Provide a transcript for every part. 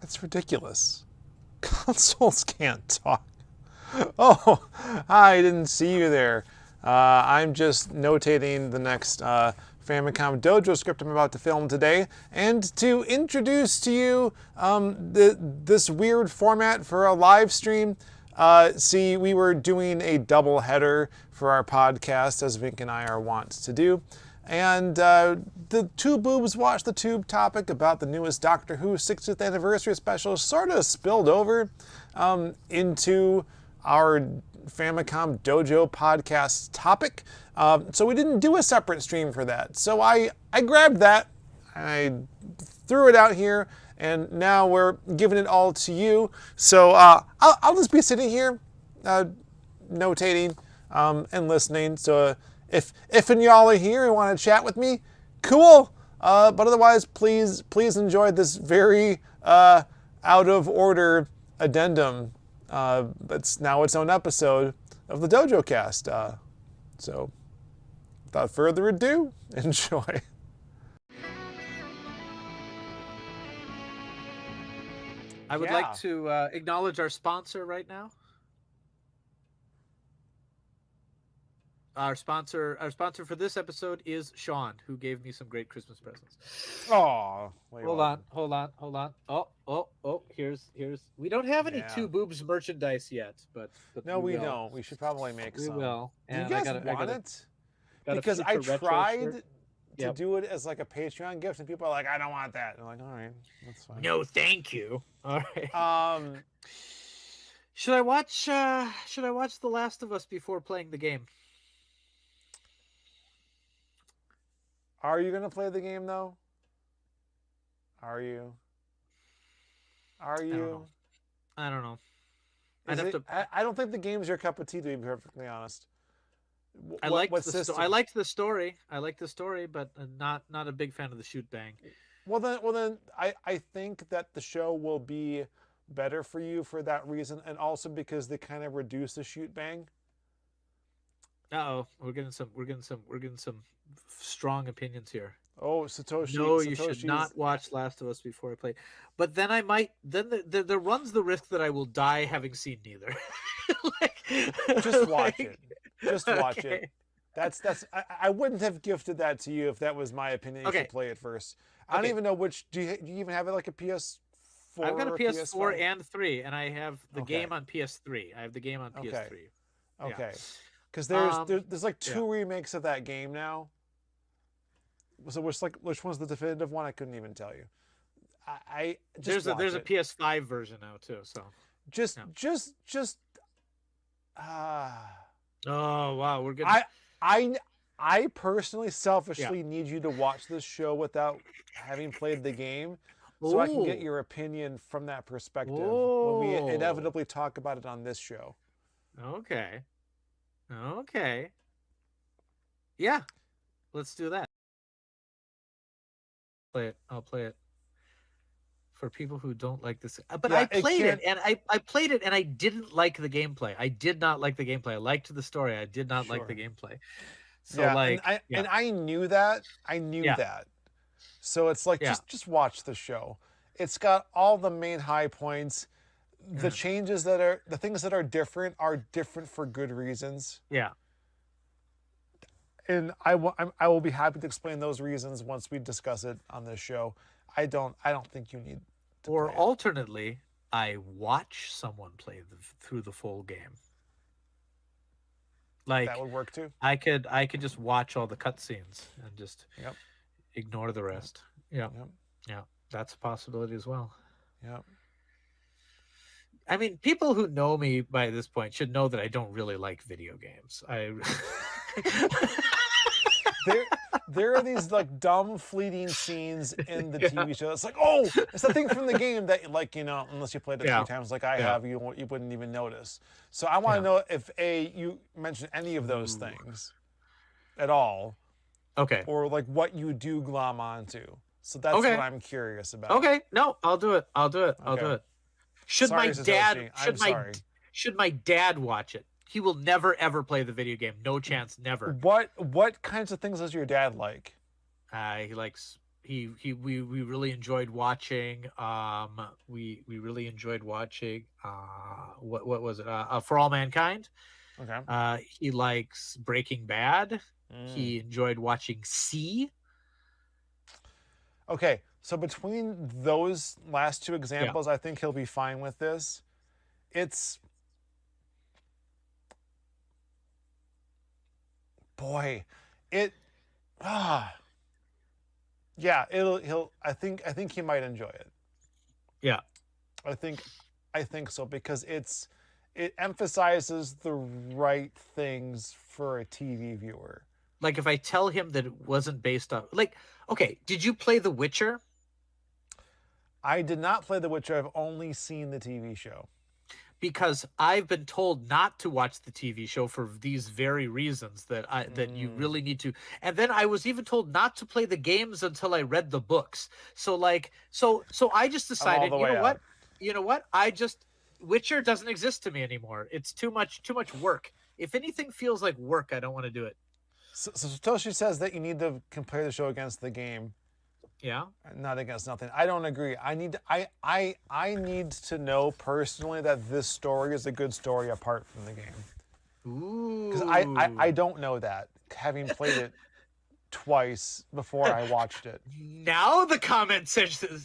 That's ridiculous. Consoles can't talk. Oh, I didn't see you there. I'm just notating the next Famicom Dojo script I'm about to film today, and to introduce to you this weird format for a live stream. See, we were doing a double header for our podcast, as Vinnk and I are wont to do. And the Two Boobs Watch the Tube topic about the newest Doctor Who 60th anniversary special sort of spilled over into our Famicom Dojo podcast topic. So we didn't do a separate stream for that. So I grabbed that, I threw it out here, and now we're giving it all to you. So I'll just be sitting here notating and listening. So if and y'all are here and want to chat with me, cool. But otherwise, please enjoy this very out of order addendum. That's now its own episode of the DojoCast. So without further ado, enjoy. I would like to acknowledge our sponsor right now. Our sponsor for this episode is Sean, who gave me some great Christmas presents. Oh, hold on. Oh, here's. We don't have any Two Boobs merchandise yet, but no, we don't. We should probably make some. We will. And do you guys want it? Because I tried to do it as like a Patreon gift, and people are like, "I don't want that." And I'm like, "All right, that's fine." No, thank you. All right. Should I watch The Last of Us before playing the game? Are you gonna play the game though? Are you? I don't know. I don't think the game's your cup of tea, to be perfectly honest. I liked the story. I liked the story, but not a big fan of the shoot bang. Well then, I think that the show will be better for you for that reason, and also because they kind of reduce the shoot bang. We're getting some strong opinions here. Oh, Satoshi. No, you should not watch Last of Us before I play. But then I might. Then there runs the risk that I will die having seen neither. Just watch it. Just watch it. That's. I wouldn't have gifted that to you if that was my opinion. You should play it first. I don't even know which. Do you even have it like a PS4? I've got a PS4 and 3, and I have the game on PS3. I have the game on PS3. Okay. Because there's like two remakes of that game now. So which one's the definitive one? I couldn't even tell you. There's a PS5 version now too. So oh wow, we're good. I personally, selfishly need you to watch this show without having played the game, so I can get your opinion from that perspective when we inevitably talk about it on this show. Okay. Yeah, let's do that. I'll play it for people who don't like this. But I played it, and I played it, and I didn't like the gameplay. I did not like the gameplay. I liked the story. I did not like the gameplay. So and I knew that. That. So it's like just watch the show. It's got all the main high points. The changes the things that are different for good reasons. Yeah. And I will be happy to explain those reasons once we discuss it on this show. I don't think you need to Or alternately, I watch someone play through the full game. Like that would work too. I could just watch all the cutscenes and just ignore the rest. Yeah. That's a possibility as well. Yeah. I mean, people who know me by this point should know that I don't really like video games. There are these like dumb fleeting scenes in the TV show. It's like, oh, it's the thing from the game that, like, unless you played it 3 times like I have, you wouldn't even notice. So I want to know if you mentioned any of those things at all. Okay. Or like what you do glom onto. So that's what I'm curious about. Okay. No, I'll do it. I'll do it. Should my dad watch it? He will never ever play the video game. No chance, never. What kinds of things does your dad like? He we really enjoyed watching. We really enjoyed watching. What was it? For All Mankind. Okay. He likes Breaking Bad. He enjoyed watching C. Okay, so between those last two examples, I think he'll be fine with this. It's boy, it yeah, I think he might enjoy it. Yeah. I think so because it emphasizes the right things for a TV viewer. Like if I tell him that it wasn't based on, like, okay, did you play The Witcher? I did not play The Witcher. I've only seen the TV show. Because I've been told not to watch the TV show for these very reasons that you really need to. And then I was even told not to play the games until I read the books. So I just decided, you know what? Witcher doesn't exist to me anymore. It's too much work. If anything feels like work, I don't want to do it. So Satoshi says that you need to compare the show against the game. Yeah. Not against nothing. I don't agree. I need to know personally that this story is a good story apart from the game. Ooh. Because I don't know that, having played it twice before I watched it. Now the comment section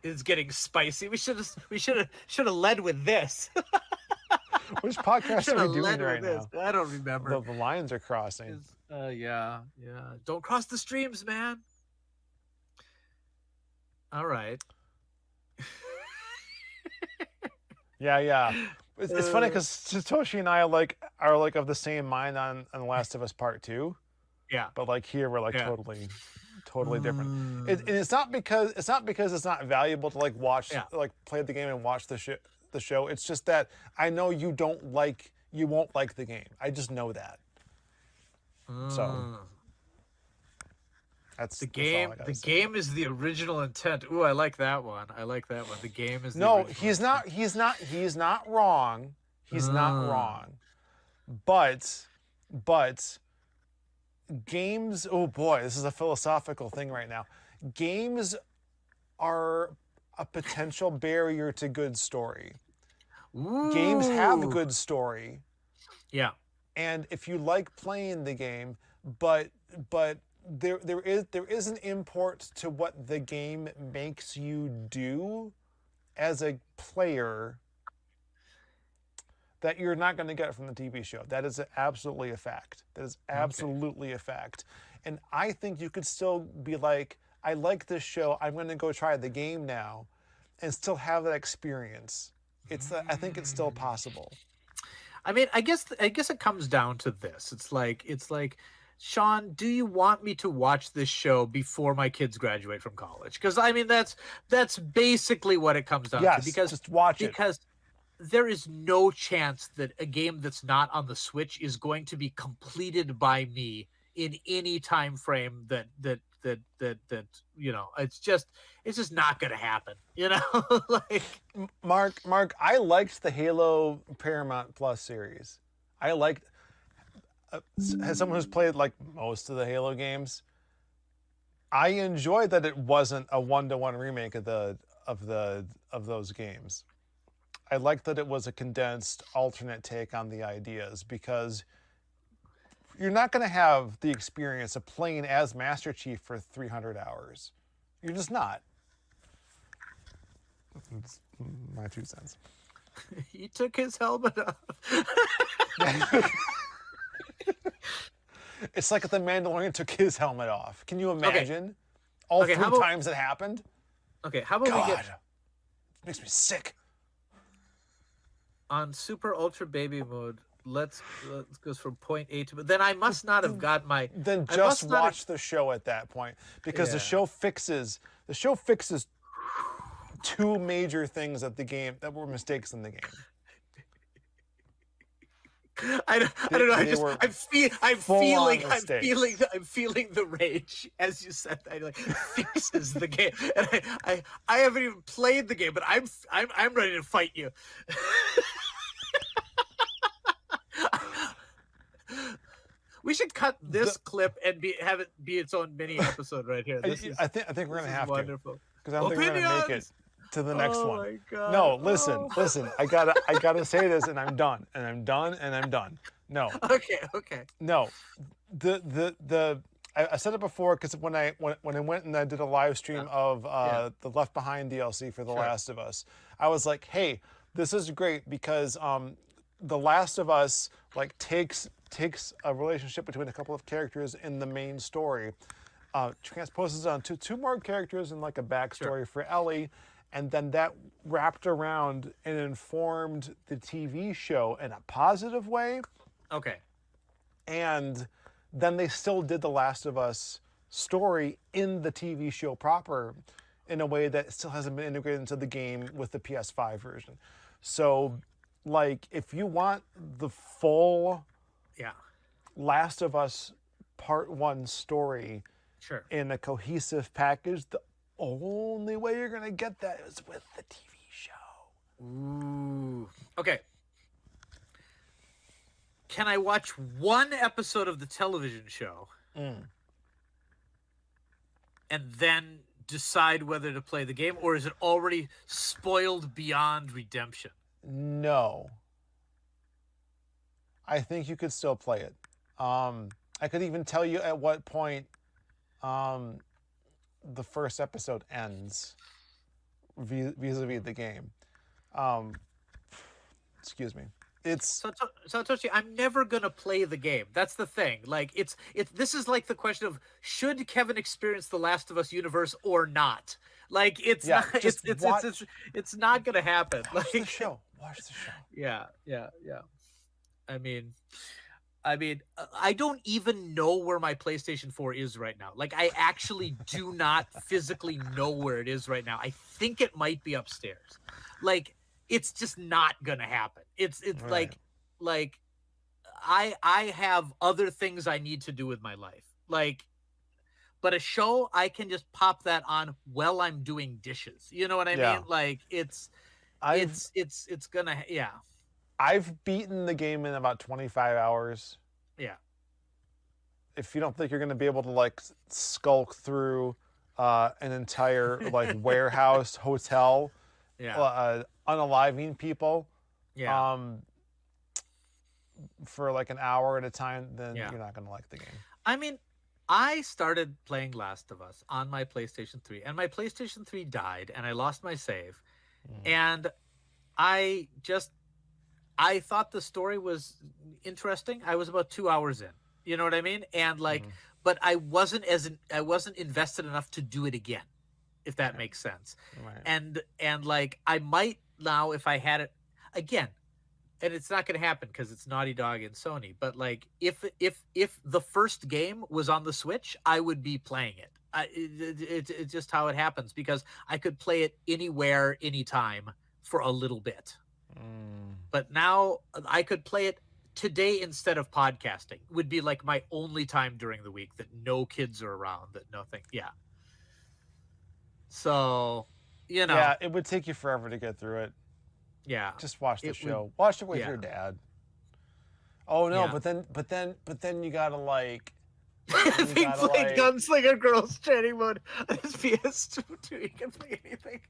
is getting spicy. We should have led with this. Which podcast are we doing right now? I don't remember. The lines are crossing. Yeah. Don't cross the streams, man. All right. Yeah. It's funny because Satoshi and I are of the same mind on The Last of Us Part 2. Yeah. But like here we're totally different. And it's not because it's not valuable to watch play the game and watch the show. It's just that I know you won't like the game. I just know that. So that's the game. The game is the original intent. Ooh, I like that one. The game is the he's not wrong. He's not wrong. But games, oh boy, this is a philosophical thing right now. Games are a potential barrier to good story. Ooh. Games have good story. Yeah. And if you like playing the game, but there is an import to what the game makes you do as a player that you're not going to get from the TV show. That is absolutely a fact. A fact. And I think you could still be like, I like this show, I'm going to go try the game now, and still have that experience. I think it's still possible. I mean, I guess it comes down to this. It's like, Sean, do you want me to watch this show before my kids graduate from college? Because I mean, that's basically what it comes down to. Because just watch it. Because there is no chance that a game that's not on the Switch is going to be completed by me in any time frame that it's just not going to happen. Mark, I liked the Halo Paramount Plus series. I liked. As someone who's played most of the Halo games, I enjoyed that it wasn't a 1-to-1 remake of those games. I liked that it was a condensed alternate take on the ideas, because you're not going to have the experience of playing as Master Chief for 300 hours. You're just not. That's my 2 cents. He took his helmet off. It's like the Mandalorian took his helmet off. Can you imagine? All 3 times it happened? Okay, how about we get... It makes me sick. On Super Ultra Baby mode, let's go from point A to... Then I must not have got my... Then just watch the show at that point. Because the show fixes 2 major things that were mistakes in the game. I don't know. I'm feeling the rage as you said that. Fixes the game, and I haven't even played the game, but I'm ready to fight you. We should cut this clip and have it be its own mini episode right here. I think we're gonna have wonderful. to, because I don't think we're gonna make it to the next one. My God. No, listen. I gotta say this, and I'm done. No. Okay. No, I said it before, because when I went and I did a live stream of the Left Behind DLC for The Last of Us, I was like, hey, this is great, because The Last of Us like takes a relationship between a couple of characters in the main story, transposes it onto two more characters and like a backstory for Ellie, and then that wrapped around and informed the TV show in a positive way. Okay. And then they still did The Last of Us story in the TV show proper in a way that still hasn't been integrated into the game with the PS5 version. So, like, if you want the full Last of Us Part 1 story in a cohesive package, the only way you're going to get that is with the TV show. Ooh. Okay. Can I watch one episode of the television show and then decide whether to play the game, or is it already spoiled beyond redemption? No. I think you could still play it. I could even tell you at what point the first episode ends vis-a-vis the game. Excuse me. So Toshi, I'm never gonna play the game. That's the thing. Like, it's this is like the question of, should Kevin experience the Last of Us universe or not? Like, it's not gonna happen. Watch the show. Yeah. I mean, I don't even know where my PlayStation 4 is right now. Like, I actually do not physically know where it is right now. I think it might be upstairs. Like, it's just not gonna happen. It's right. like I have other things I need to do with my life. Like, but a show, I can just pop that on while I'm doing dishes. You know what I mean? Like, it's gonna I've beaten the game in about 25 hours. Yeah. If you don't think you're gonna be able to like skulk through an entire like warehouse hotel, unaliving people, for like an hour at a time, then you're not gonna like the game. I mean, I started playing Last of Us on my PlayStation 3, and my PlayStation 3 died, and I lost my save, and I thought the story was interesting. I was about 2 hours in. You know what I mean? And like, but I wasn't invested enough to do it again, if that makes sense. Right. And like, I might now, if I had it again, and it's not going to happen because it's Naughty Dog and Sony, but like, if the first game was on the Switch, I would be playing it. It's just how it happens, because I could play it anywhere, anytime for a little bit. But now I could play it today instead of podcasting. Would be like my only time during the week that no kids are around, that nothing. Yeah. So, you know. Yeah, it would take you forever to get through it. Yeah. Just watch the show. Watch it with your dad. Oh no, but then you gotta like. If he played Gunslinger Girls training mode on his PS2, you can play anything.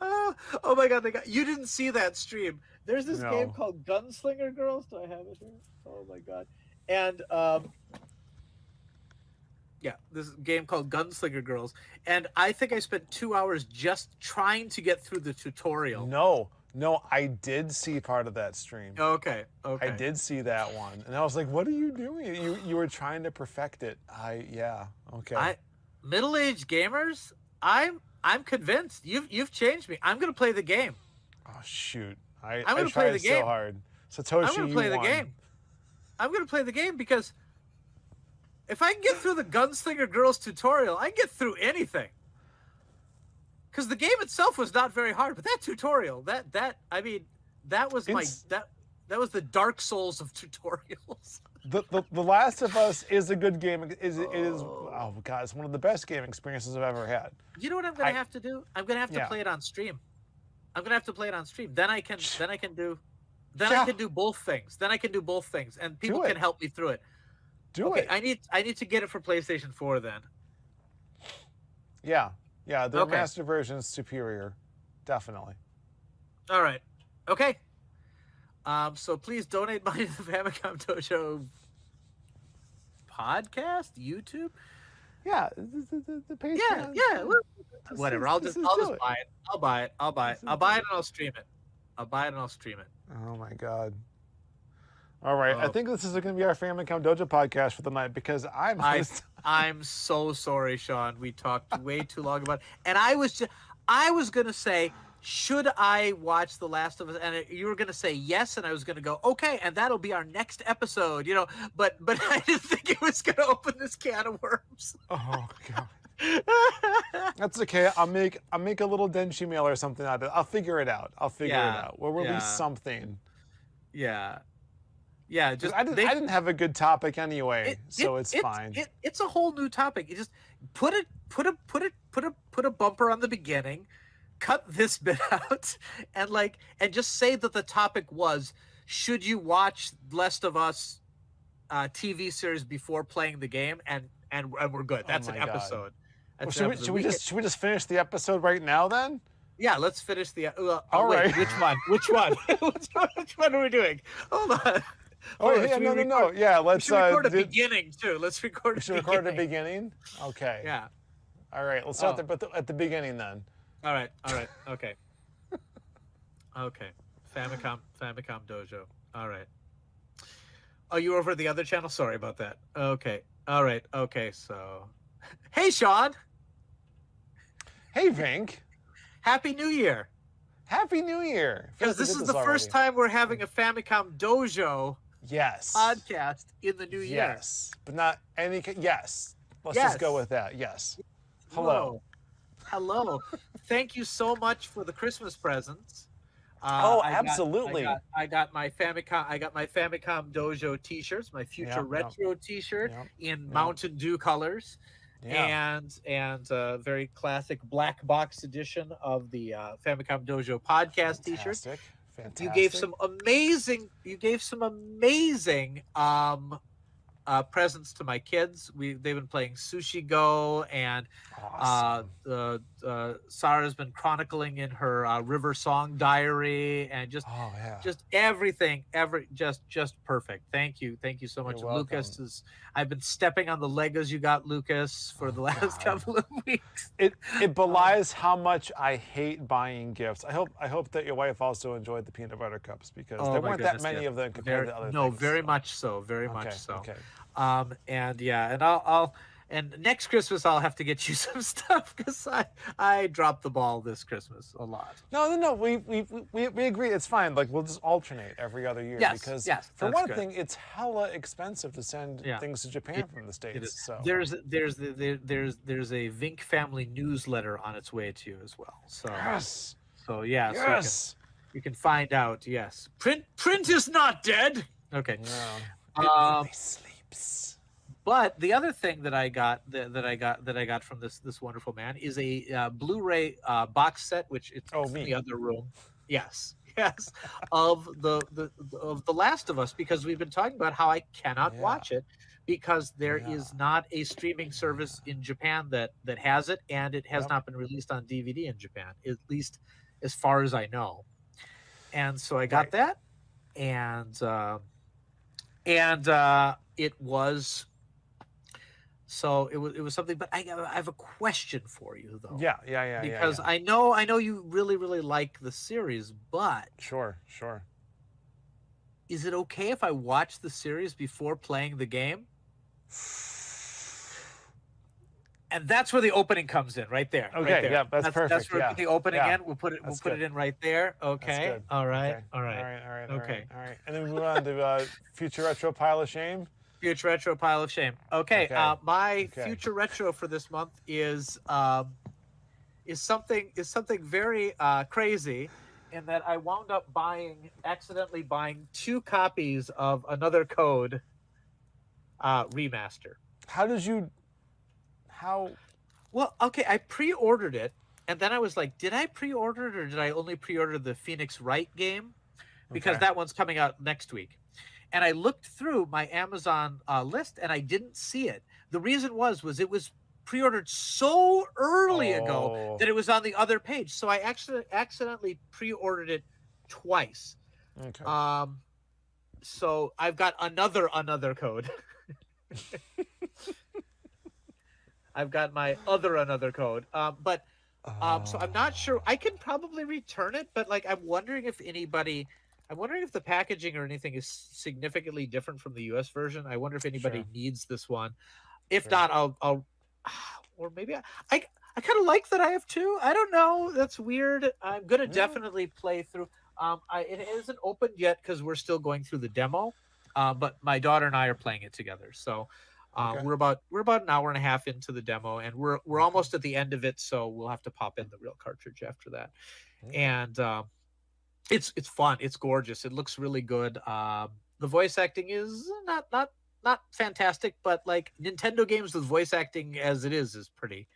Oh my God! You didn't see that stream. There's this game called Gunslinger Girls. Do I have it here? Oh my God! And this game called Gunslinger Girls, and I think I spent 2 hours just trying to get through the tutorial. No, I did see part of that stream. Okay. I did see that one, and I was like, "What are you doing? You were trying to perfect it." Okay. Middle-aged gamers, I'm convinced you've changed me. I'm gonna play the game. Oh shoot! I'm gonna play the game so hard. Satoshi, I'm gonna play the game. I'm gonna play the game because if I can get through the Gunslinger Girls tutorial, I can get through anything. Because the game itself was not very hard, but that tutorial, that was that was the Dark Souls of tutorials. The Last of Us is a good game. It is oh God, it's one of the best game experiences I've ever had. You know what I'm gonna have to do? I'm gonna have to play it on stream. I'm gonna have to play it on stream. Then I can do. Then I can do both things. And people can help me through it. Do it. I need to get it for PlayStation 4 then. Yeah. Yeah, the remastered version is superior. Definitely. All right. Okay. So please donate money to the Famicom Dojo podcast, YouTube. Yeah, the Patreon. Yeah. Whatever. I'll just buy it. I'll buy it and I'll stream it. Oh my god. All right, I think this is going to be our Famicom Dojo podcast for the night because I'm so sorry, Sean. We talked way too long about it. And I was going to say, should I watch The Last of Us? And you were going to say yes, and I was going to go, okay, and that'll be our next episode, you know. But I didn't think it was going to open this can of worms. Oh god. That's okay. I'll make a little Denshi mail or something out of it. I'll figure it out. We'll release something. Yeah. Just I didn't have a good topic anyway, so it's fine. It's a whole new topic. You just put a bumper on the beginning, cut this bit out, and just say that the topic was, should you watch Last of Us TV series before playing the game, and we're good. That's an episode. Should we just finish the episode right now then? Yeah, let's finish the. All right. Which one? Which one are we doing? Hold on. No. Yeah, let's record the beginning too. Let's record. We should record the beginning. Okay. Yeah. All right. Let's start at the beginning then. All right. Okay. Okay. Famicom Dojo. All right. Oh, you were over the other channel? Sorry about that. Okay. All right. Okay. So, hey, Sean. Hey, Vinnk. Happy New Year. Happy New Year. Because this is the first time we're having a Famicom Dojo podcast in the new year. Yes. But not any... Yes. Let's just go with that. Yes. Hello. Thank you so much for the Christmas presents. Absolutely. I got my Famicom Dojo t-shirts, my Future Retro t-shirt in Mountain Dew colors. And a very classic black box edition of the Famicom Dojo podcast t-shirt. Fantastic. You gave some amazing presents to my kids. They've been playing Sushi Go, and Sarah's been chronicling in her River Song diary, and just everything, just perfect. Thank you so much. Lucas I've been stepping on the Legos you got, Lucas, for the last couple of weeks. It belies how much I hate buying gifts. I hope that your wife also enjoyed the peanut butter cups, because there weren't that many of them compared to other things. No, very much so. Okay. And next Christmas I'll have to get you some stuff, because I dropped the ball this Christmas a lot. No. We agree. It's fine. Like, we'll just alternate every other year, because for one thing, it's hella expensive to send things to Japan from the States. So there's a Vinnk family newsletter on its way to you as well. So so you can find out. Yes, print is not dead. Okay. No. It only sleeps. But the other thing that I got from this wonderful man is a Blu-ray box set, which it's in the other room. Yes, of the Last of Us, because we've been talking about how I cannot watch it because there is not a streaming service in Japan that has it, and it has not been released on DVD in Japan, at least as far as I know. And so I got that, and it was. So it was something, but I have a question for you though. Yeah. Because I know you really, really like the series, but sure. Is it okay if I watch the series before playing the game? And that's where the opening comes in, right there. Okay, right there. Yeah, that's perfect. That's where the opening in. We'll put it in right there. Okay. All right. Okay. All right. And then we move on to Future Retro Pile of Shame. Future Retro Pile of Shame. Okay. My Future Retro for this month is something very crazy, in that I wound up accidentally buying 2 copies of Another Code remaster. Well, okay, I pre-ordered it, and then I was like, did I pre-order it, or did I only pre-order the Phoenix Wright game? because that one's coming out next week. And I looked through my Amazon list and I didn't see it. The reason was it was pre-ordered so early ago that it was on the other page. So I actually accidentally pre-ordered it twice. Okay. So I've got another code. I've got my another code. But so I'm not sure. I can probably return it, but like I'm wondering if the packaging or anything is significantly different from the US version. I wonder if anybody needs this one. If not, I'll or maybe I kind of like that I have two. I don't know. That's weird. I'm gonna definitely play through. It isn't opened yet because we're still going through the demo. But my daughter and I are playing it together. So we're about an hour and a half into the demo, and we're almost at the end of it. So we'll have to pop in the real cartridge after that. And it's fun. It's gorgeous. It looks really good. The voice acting is not fantastic, but like Nintendo games with voice acting as it is pretty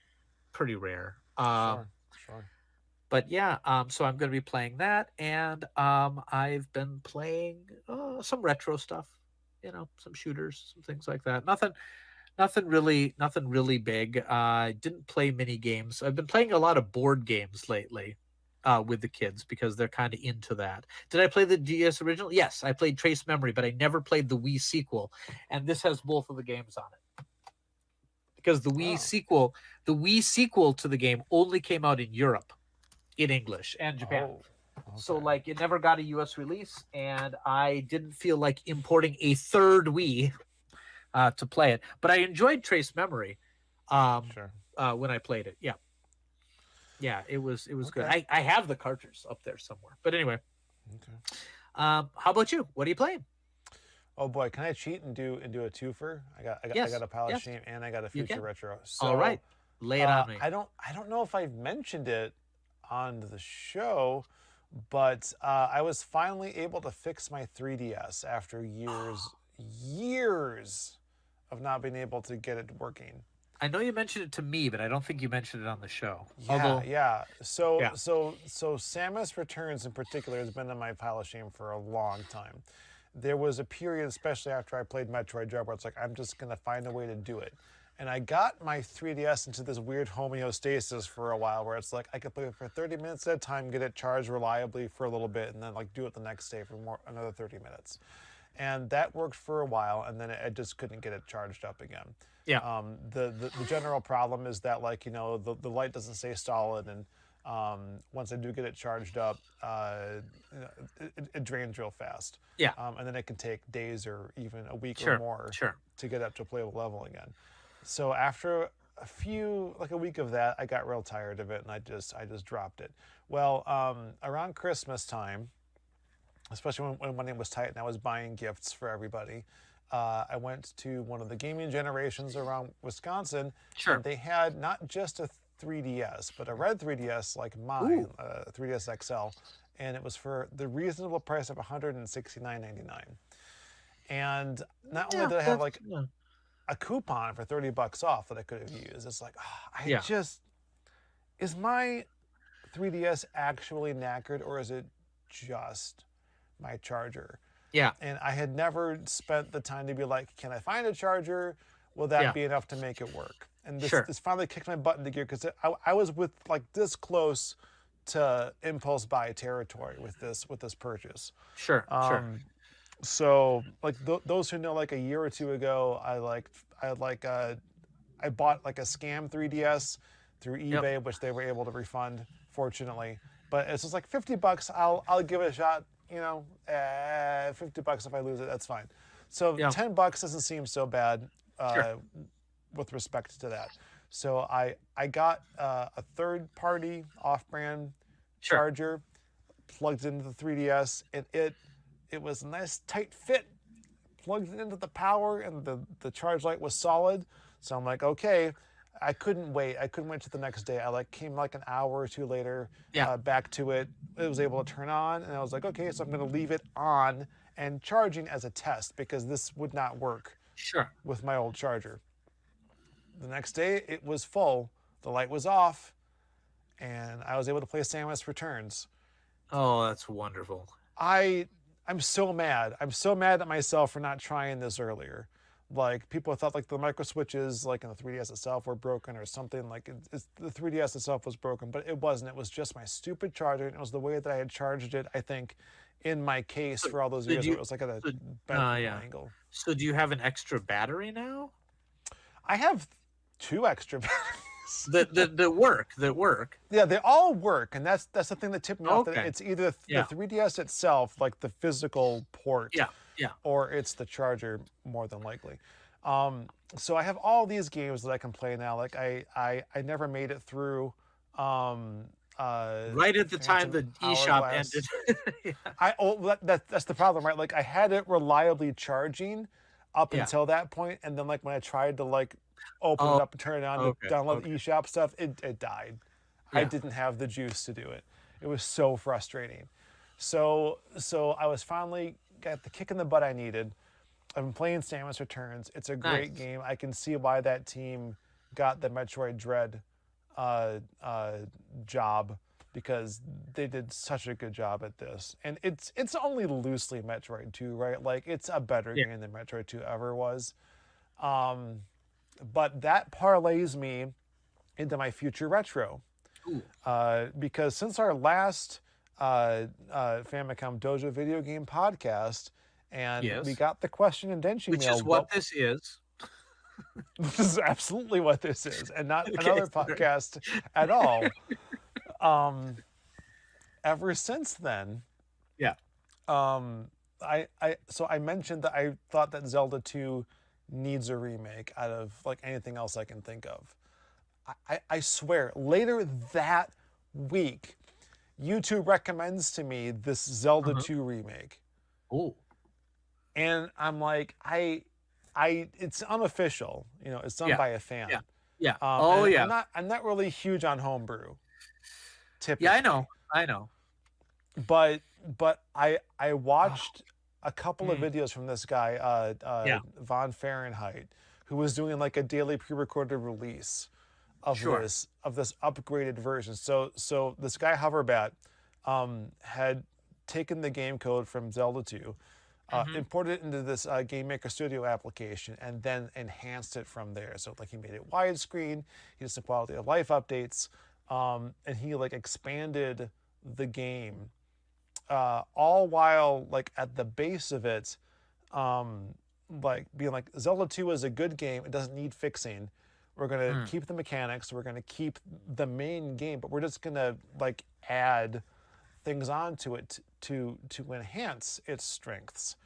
rare. Sure. But yeah, so I'm going to be playing that, and I've been playing some retro stuff, some shooters, some things like that. Nothing really big. I didn't play many games. I've been playing a lot of board games lately with the kids because they're kind of into that. Did I play the DS original? Yes, I played Trace Memory, but I never played the Wii sequel, and this has both of the games on it. Because the Wii sequel to the game only came out in Europe, in English, and Japan. So like it never got a US release, and I didn't feel like importing a third Wii to play it. But I enjoyed Trace Memory when I played it. Yeah, it was good. I have the cartridge up there somewhere. But anyway, how about you? What are you playing? Oh boy, can I cheat and do a twofer? I got a pile of shame and I got a future retro. So, all right, lay it on me. I don't know if I've mentioned it on the show, but I was finally able to fix my 3DS after years of not being able to get it working. I know you mentioned it to me, but I don't think you mentioned it on the show. Yeah. So Samus Returns in particular has been in my pile of shame for a long time. There was a period, especially after I played Metroid Dread, where it's like, I'm just going to find a way to do it. And I got my 3DS into this weird homeostasis for a while where it's like I could play it for 30 minutes at a time, get it charged reliably for a little bit, and then like do it the next day for another 30 minutes. And that worked for a while, and then I just couldn't get it charged up again. Yeah. The general problem is that the light doesn't stay solid, and once I do get it charged up, it drains real fast. Yeah. And then it can take days or even a week or more to get up to a playable level again. So after a week of that, I got real tired of it, and I just dropped it. Well, around Christmas time, especially when money was tight and I was buying gifts for everybody, I went to one of the gaming generations around Wisconsin. And they had not just a 3DS, but a red 3DS like mine, 3DS XL, and it was for the reasonable price of $169.99. And not only did I have a coupon for $30 off that I could have used, it's like, is my 3DS actually knackered, or is it just my charger? Yeah. And I had never spent the time to be like, can I find a charger? Will that be enough to make it work? And this finally kicked my butt into gear because I was with like this close to impulse buy territory with this purchase. Sure. So like those who know, like a year or two ago, I bought like a scam 3DS through eBay, which they were able to refund, fortunately. But it's just like $50. I'll give it a shot. $50 if I lose it, that's fine. So $10 doesn't seem so bad with respect to that. So I got a third-party off-brand charger, plugged into the 3DS, and it was a nice tight fit. Plugged it into the power, and the charge light was solid. So I'm like, okay. I couldn't wait. Till the next day. I came like an hour or two later back to it. It was able to turn on, and I was like, okay, so I'm going to leave it on and charging as a test because this would not work with my old charger. The next day, it was full. The light was off, and I was able to play Samus Returns. Oh, that's wonderful. I I'm so mad. I'm so mad at myself for not trying this earlier. Like, people thought like the micro switches like in the 3DS itself were broken or something. Like, the 3DS itself was broken, but it wasn't. It was just my stupid charger, and it was the way that I had charged it, I think, in my case for all those years. Where it was like at a bent angle. So do you have an extra battery now? I have 2 extra batteries. that work. Yeah, they all work, and that's the thing that tipped me off. Okay. That it's either the 3DS itself, like the physical port, or it's the charger, more than likely. So I have all these games that I can play now. Like I never made it through. Right at the time the eShop ended. That's the problem, right? Like, I had it reliably charging up until that point, and then like when I tried to like open it up and turn it on to download the eShop stuff, it died. I didn't have the juice to do it. It was so frustrating. So I was finally got the kick in the butt I needed. I've been playing Samus Returns. It's a great game. I can see why that team got the Metroid Dread job, because they did such a good job at this. And it's only loosely Metroid 2, right? Like, it's a better game than Metroid 2 ever was. But that parlays me into my future retro. Because since our last Famicom Dojo video game podcast, and we got the question in Denshi Which mail. Which is what this is. This is absolutely what this is, and not another podcast at all. Ever since then, I mentioned that I thought that Zelda 2 needs a remake out of like anything else I can think of. I swear, later that week, YouTube recommends to me this Zelda 2 remake. And I'm like, it's unofficial, you know, it's done by a fan. I'm not really huge on homebrew. Typically. Yeah, I know. But I watched a couple of videos from this guy, Von Fahrenheit, who was doing like a daily pre-recorded release of this upgraded version. So this guy Hoverbat had taken the game code from Zelda 2. Imported it into this Game Maker Studio application, and then enhanced it from there. So like, he made it widescreen, he did some quality of life updates, and he like expanded the game, all while like at the base of it, like being like, Zelda 2 is a good game, it doesn't need fixing. We're gonna keep the mechanics, we're gonna keep the main game, but we're just gonna like add things onto it to enhance its strengths.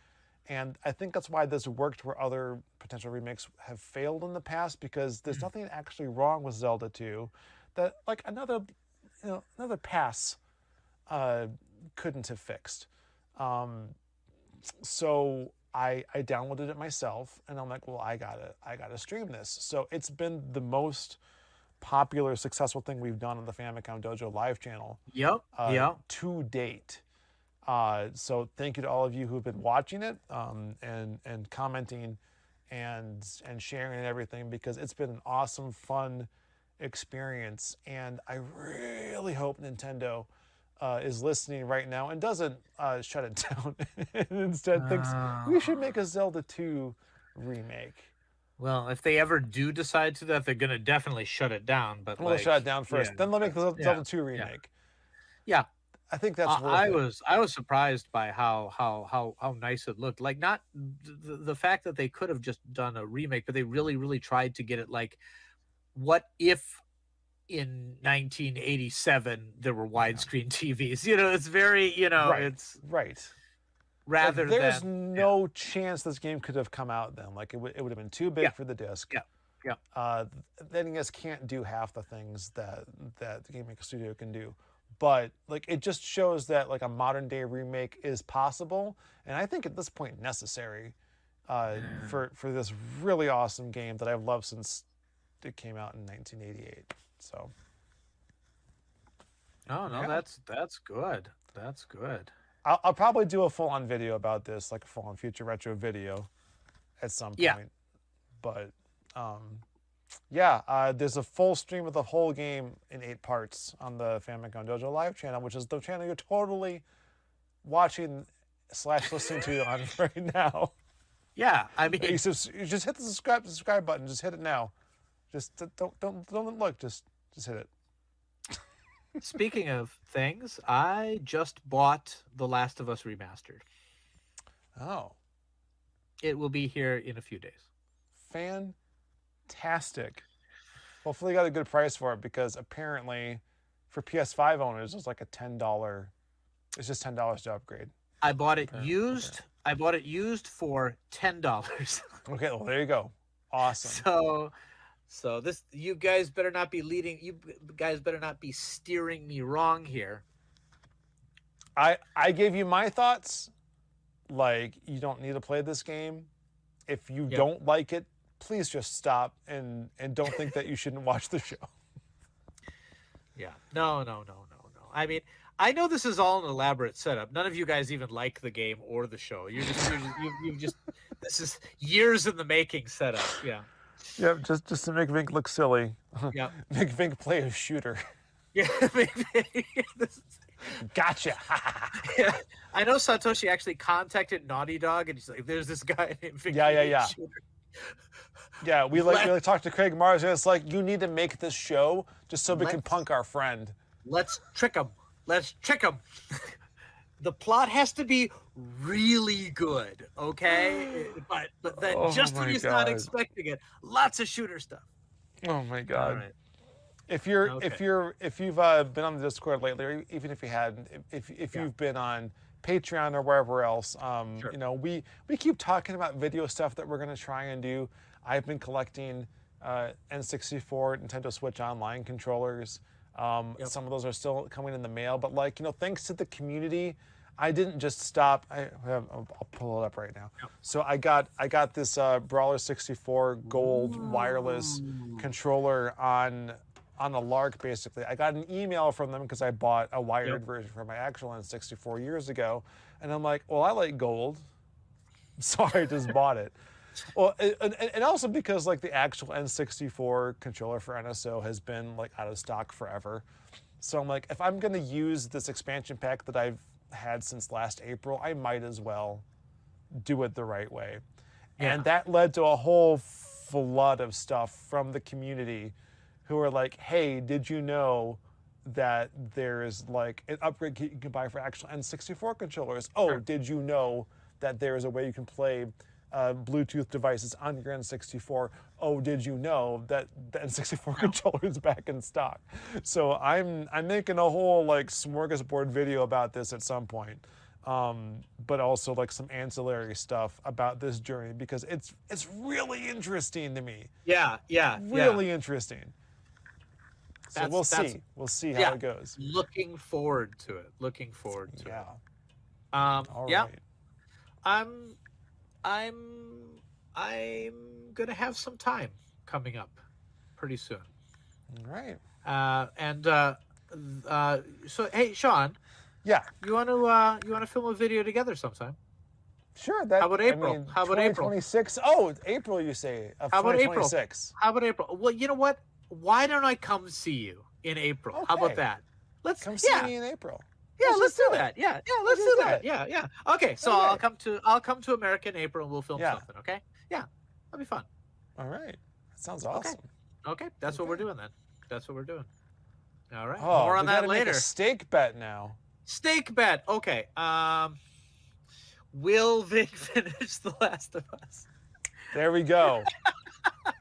And I think that's why this worked where other potential remakes have failed in the past, because there's nothing actually wrong with Zelda 2 that like another pass couldn't have fixed. So I downloaded it myself, and I'm like, well, I gotta stream this. So it's been the most popular, successful thing we've done on the Famicom Dojo live channel. To date. So thank you to all of you who've been watching it, and commenting and sharing and everything, because it's been an awesome, fun experience. And I really hope Nintendo is listening right now and doesn't shut it down and instead thinks we should make a Zelda 2 remake. Well, if they ever do decide to that, they're going to definitely shut it down. But they'll shut it down first. Then they'll make the Zelda 2 remake. Yeah. I think that's worth it. I was surprised by how nice it looked. Like, not the fact that they could have just done a remake, but they really tried to get it like, what if in 1987 there were widescreen TVs? You know, it's very, it's right. Rather like, there's no chance this game could have come out then. Like, it would have been too big for the disc. The NES can't do half the things that the Game Maker Studio can do. But like, it just shows that like a modern day remake is possible, and I think at this point necessary for this really awesome game that I've loved since it came out in 1988. So. Oh no, that's good. That's good. I'll probably do a full-on video about this, like a full-on future retro video, at some point. But there's a full stream of the whole game in 8 parts on the Famicom Dojo live channel, which is the channel you're totally watching slash listening to on right now. Yeah, I mean, you just hit the subscribe button. Just hit it now. Just don't look. Just hit it. Speaking of things, I just bought The Last of Us Remastered. Oh. It will be here in a few days. Fantastic. Hopefully you got a good price for it, because apparently for PS5 owners it's like a $10. It's just $10 to upgrade. I bought it used. Okay. I bought it used for $10. Okay, well there you go. Awesome. So this, you guys better not be leading. You guys better not be steering me wrong here. I gave you my thoughts. Like, you don't need to play this game. If you don't like it, please just stop and don't think that you shouldn't watch the show. Yeah. No. I mean, I know this is all an elaborate setup. None of you guys even like the game or the show. You've just this is years in the making setup. Yeah. Yeah, just to make Vinnk look silly. Yeah. Make Vinnk play a shooter. Yeah. Gotcha. Yeah. I know Satoshi actually contacted Naughty Dog, and he's like, "There's this guy named Vinnk." Yeah. Shooter. Yeah, we talked to Craig Mars, and it's like, you need to make this show just so we can punk our friend. Let's trick him. The plot has to be really good, okay? But then just when he's not expecting it, lots of shooter stuff. Oh my God! Right. If you've been on the Discord lately, or even if you hadn't, if you've been on Patreon or wherever else, Sure. you know, we keep talking about video stuff that we're going to try and do. I've been collecting N64, Nintendo Switch Online controllers. Some of those are still coming in the mail, but like, you know, thanks to the community, I didn't just stop. I'll pull it up right now. Yep. So I got this Brawler 64 gold wireless controller on a lark, basically. I got an email from them because I bought a wired version for my actual N64 years ago, and I'm like, well, I like gold, so I just bought it. Well, and also because like the actual N64 controller for NSO has been like out of stock forever. So I'm like, if I'm gonna use this expansion pack that I've had since last April, I might as well do it the right way. Yeah. And that led to a whole flood of stuff from the community who are like, hey, did you know that there's like an upgrade kit you can buy for actual N64 controllers? Oh, sure. Did you know that there is a way you can play Bluetooth devices on your N64? Oh, did you know that the N64 controller is back in stock? So I'm making a whole like smorgasbord video about this at some point, but also like some ancillary stuff about this journey, because it's really interesting to me. Yeah. Really interesting. So we'll see how it goes. Looking forward to it. Yeah. All right. I'm gonna have some time coming up pretty soon. All right. So hey, Sean. Yeah. You want to film a video together sometime? Sure. How about April? I mean, how about April? 2026. Oh, April, you say? Of how about 2026. How about April? Well, you know what? Why don't I come see you in April? Okay. How about that? Let's come see me in April. Yeah, let's do that. Yeah, let's do that. Yeah. Okay, so okay. I'll come to America in April, and we'll film something. Okay. Yeah, that'll be fun. All right. That sounds awesome. Okay. That's what we're doing then. That's what we're doing. All right. Oh, more on that later. Make a stake bet now. Stake bet. Okay. Will Vinnk finish The Last of Us? There we go.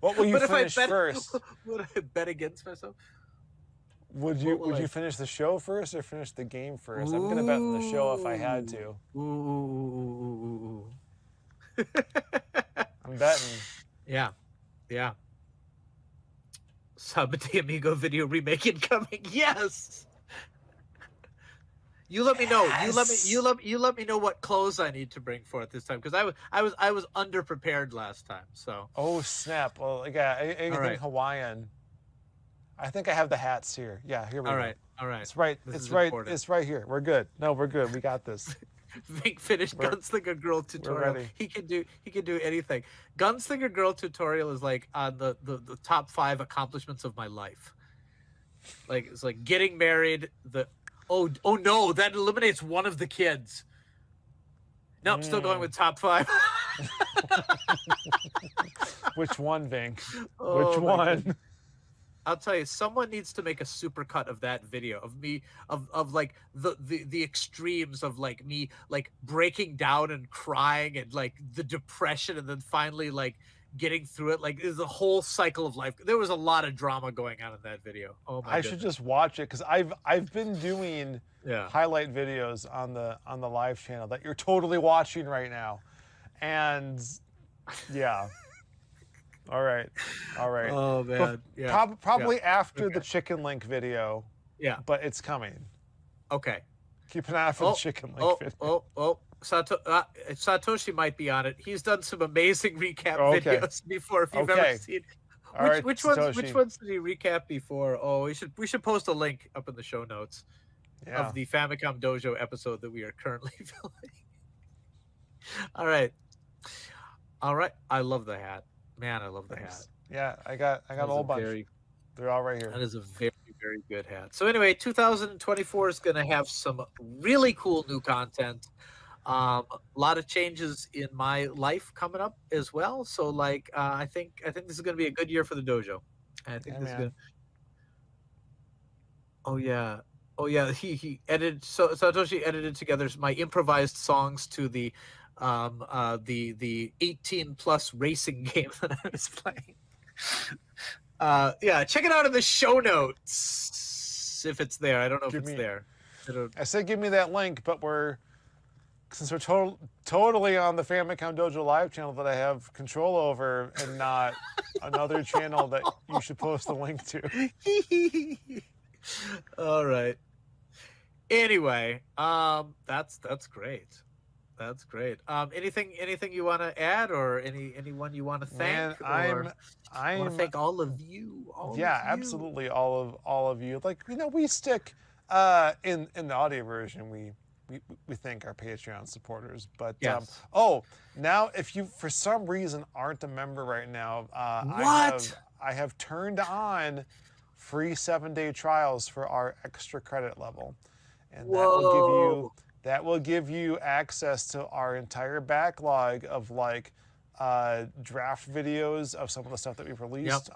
What will you finish first? Would I bet against myself? Would you finish the show first or finish the game first? I'm gonna bet on the show if I had to. Ooh. I'm betting. Yeah. Sub de Amigo video remake incoming. Yes. You let me know. You let me know what clothes I need to bring for it this time, because I was underprepared last time. So. Oh snap! Well, yeah, anything Hawaiian. I think I have the hats here. Yeah, here we go. All right. It's right. It's right here. We're good. No, we're good. We got this. Vinnk finished Gunslinger Girl tutorial. He can do anything. Gunslinger Girl tutorial is like on the top 5 accomplishments of my life. Like, it's like getting married. Oh no, that eliminates one of the kids. Nope, still going with top 5. Which one, Vinnk? Oh, which one? I'll tell you, someone needs to make a supercut of that video of me of like the extremes of like me like breaking down and crying and like the depression and then finally like getting through it. Like, there's a whole cycle of life. There was a lot of drama going on in that video. Oh my! I should just watch it because I've been doing highlight videos on the live channel that you're totally watching right now, and yeah. All right. Oh man, yeah. Probably after the Chicken Link video. Yeah, but it's coming. Okay. Keep an eye out for the Chicken Link video. Satoshi might be on it. He's done some amazing recap videos before. If you've ever seen, which ones did he recap before? Oh, we should post a link up in the show notes of the Famicom Dojo episode that we are currently filming. All right. I love the hat. Man, I love the hat. Yeah, I got a whole bunch. They're all right here. That is a very, very good hat. So anyway, 2024 is going to have some really cool new content. A lot of changes in my life coming up as well. So like, I think this is going to be a good year for the dojo. I think this is going to. Oh yeah. He edited. So Satoshi edited together my improvised songs to the 18+ racing game that I was playing. Check it out in the show notes if it's there. I don't know if it's there. I said give me that link, but since we're totally on the Famicom Dojo live channel that I have control over and not another channel that you should post the link to. All right. Anyway, that's great. That's great. Anything you want to add, or anyone you want to thank? Man, I want to thank all of you. Absolutely, all of you. Like, we stick in the audio version. We thank our Patreon supporters. But now if you for some reason aren't a member right now, I have turned on free 7-day trials for our extra credit level, and that will give you access to our entire backlog of like draft videos of some of the stuff that we've released,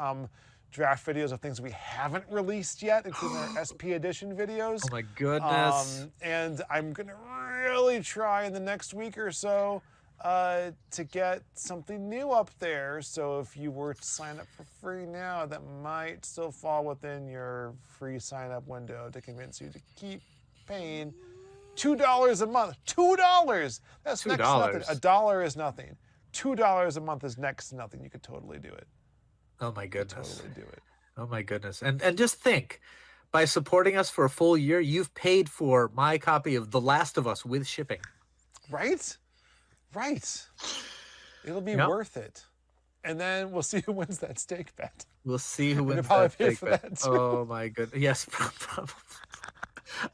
draft videos of things we haven't released yet, including our SP edition videos. Oh my goodness. And I'm gonna really try in the next week or so to get something new up there. So if you were to sign up for free now, that might still fall within your free sign up window to convince you to keep paying $2 a month. $2. That's $2. Next to nothing. $1 is nothing. $2 a month is next to nothing. You could totally do it. Oh my goodness. Totally do it. Oh my goodness. And just think, by supporting us for a full year, you've paid for my copy of The Last of Us with shipping. Right? It'll be worth it. And then we'll see who wins that steak bet. We'll see who wins that steak bet. Oh my goodness. Yes, probably.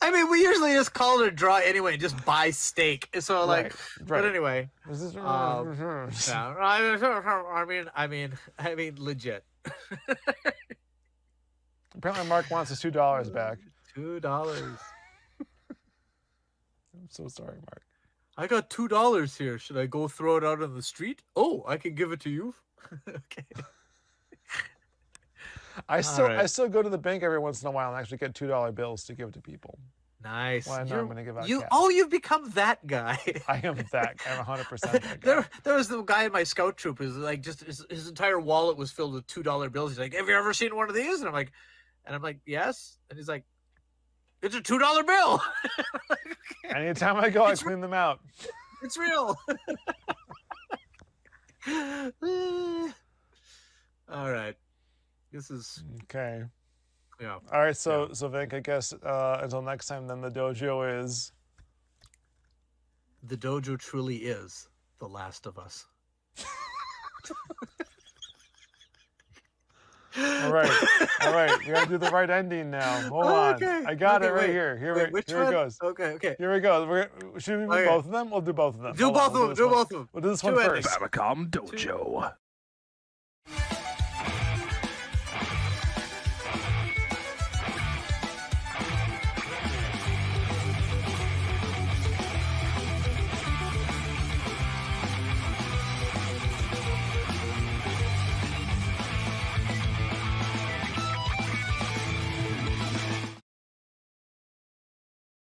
I mean, we usually just call it a draw anyway, just buy steak. So like, but anyway. I mean, legit. Apparently, Mark wants his $2 back. $2. I'm so sorry, Mark. I got $2 here. Should I go throw it out on the street? Oh, I can give it to you. Okay. I still go to the bank every once in a while and actually get $2 bills to give to people. Nice. Well, I know I'm going to give out cash. You've become that guy. I am that guy. I'm 100% that guy. There was the guy in my scout troop who's like, just his entire wallet was filled with $2 bills. He's like, have you ever seen one of these? And I'm like, yes. And he's like, it's a $2 bill. Anytime I go, I clean them out. It's real. All right. This is okay. Yeah. All right. So Vinnk, I guess until next time, then the dojo is. The dojo truly is The Last of Us. All right. We gotta do the right ending now. Hold on. I got it right here. Here it goes. Okay. Here we go. Should we do both of them? We'll do both of them. Do both of them. We'll do this one first. Famicom Dojo.